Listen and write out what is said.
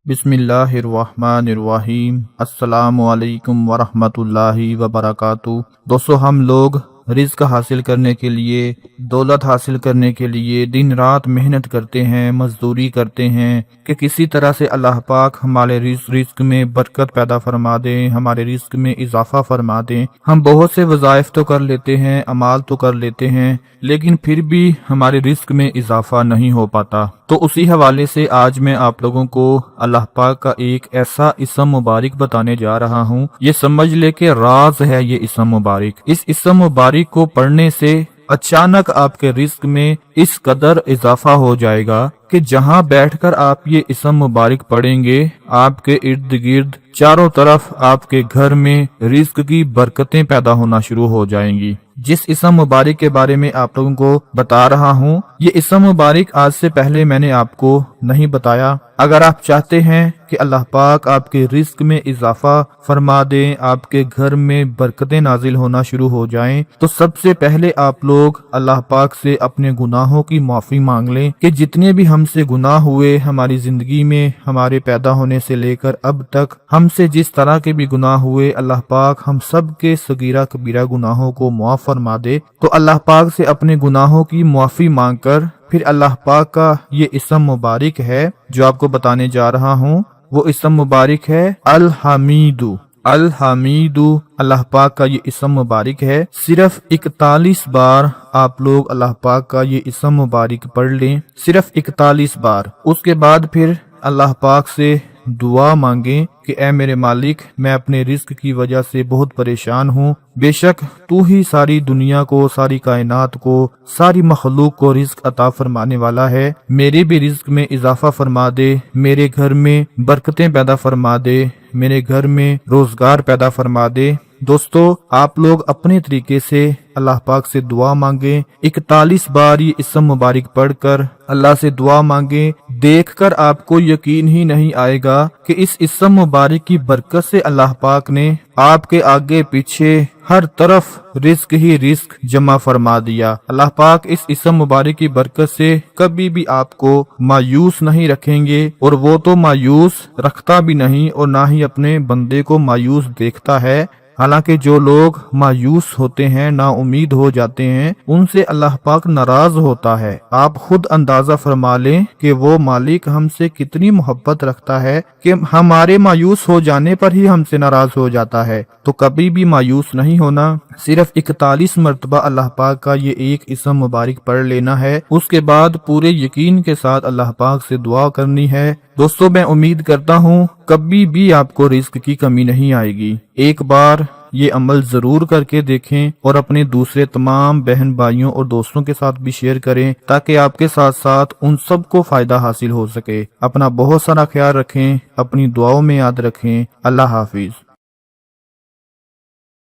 बिस्मिल्लाहिर्रहमानिर्रहीम। अस्सलामु अलैकुम वरहमतुल्लाहि वबरकातुहू। दोस्तों, हम लोग रिज़्क हासिल करने के लिए, दौलत हासिल करने के लिए दिन रात मेहनत करते हैं, मजदूरी करते हैं कि किसी तरह से अल्लाह पाक हमारे रिज़्क में बरकत पैदा फरमा दें, हमारे रिज़्क में इजाफा फरमा दें। हम बहुत से वज़ाइफ तो कर लेते हैं, अमाल तो कर लेते हैं, लेकिन फिर भी हमारे रिज़्क में इजाफा नहीं हो पाता। तो उसी हवाले से आज मैं आप लोगों को अल्लाह पाक का एक ऐसा इस्म मुबारक बताने जा रहा हूँ। ये समझ ले कि राज है ये इस्म मुबारक। इस इस्म मुबारक को पढ़ने से अचानक आपके रिज़्क में इस कदर इजाफा हो जाएगा कि जहाँ बैठकर आप ये इस्म मुबारक पढ़ेंगे, आपके इर्द गिर्द चारों तरफ आपके घर में रिज़्क की बरकतें पैदा होना शुरू हो जाएंगी। जिस इस्म मुबारक के बारे में आप लोगों को बता रहा हूँ, ये इस्म मुबारक आज से पहले मैंने आपको नहीं बताया। अगर आप चाहते हैं कि अल्लाह पाक आपके रिज़्क में इजाफा फरमा दें, आपके घर में बरकतें नाजिल होना शुरू हो जाएं, तो सबसे पहले आप लोग अल्लाह पाक से अपने गुनाहों की माफ़ी मांग लें कि जितने भी हमसे गुनाह हुए हमारी जिंदगी में, हमारे पैदा होने से लेकर अब तक हमसे जिस तरह के भी गुनाह हुए, अल्लाह पाक हम सब के सगीरा कबीरा गुनाहों को मुआफ फरमा दे। तो अल्लाह पाक से अपने गुनाहों की मुआफ़ी मांगकर फिर अल्लाह पाक का ये इस्म मुबारक है जो आपको बताने जा रहा हूँ। वो इस्म मुबारक है अल हमीदु। अल हमीदु अल्लाह पाक का ये इस्म मुबारक है। सिर्फ 41 बार आप लोग अल्लाह पाक का ये इस्म मुबारक पढ़ लें, सिर्फ 41 बार। उसके बाद फिर अल्लाह पाक से दुआ मांगे कि ऐ मेरे मालिक, मैं अपने रिज़्क की वजह से बहुत परेशान हूँ। बेशक तू ही सारी दुनिया को, सारी कायनात को, सारी मखलूक को रिज़्क अता फरमाने वाला है। मेरे भी रिज़्क में इजाफा फरमा दे, मेरे घर में बरकतें पैदा फरमा दे, मेरे घर में रोजगार पैदा फरमा दे। दोस्तों, आप लोग अपने तरीके से अल्लाह पाक से दुआ मांगे। 41 बार ये इस्म मुबारक पढ़कर अल्लाह से दुआ मांगे। देखकर आपको यकीन ही नहीं आएगा कि इस इस्म मुबारक की बरकत से अल्लाह पाक ने आपके आगे पीछे हर तरफ रिज़्क ही रिज़्क जमा फरमा दिया। अल्लाह पाक इस इस्म मुबारक की बरकत से कभी भी आपको मायूस नहीं रखेंगे, और वो तो मायूस रखता भी नहीं और ना ही अपने बंदे को मायूस देखता है। हालांकि जो लोग मायूस होते हैं, ना उम्मीद हो जाते हैं, उनसे अल्लाह पाक नाराज होता है। आप खुद अंदाजा फरमा लें कि वो मालिक हमसे कितनी मोहब्बत रखता है कि हमारे मायूस हो जाने पर ही हमसे नाराज हो जाता है। तो कभी भी मायूस नहीं होना। सिर्फ 41 मरतबा अल्लाह पाक का ये एक इस्म मुबारक पढ़ लेना है। उसके बाद पूरे यकीन के साथ अल्लाह पाक से दुआ करनी है। दोस्तों, मैं उम्मीद करता हूँ कभी भी आपको रिज़्क की कमी नहीं आएगी। एक बार ये अमल जरूर करके देखें और अपने दूसरे तमाम बहन भाइयों और दोस्तों के साथ भी शेयर करें, ताकि आपके साथ साथ उन सबको फायदा हासिल हो सके। अपना बहुत सारा ख्याल रखें, अपनी दुआओं में याद रखें। अल्लाह हाफिज।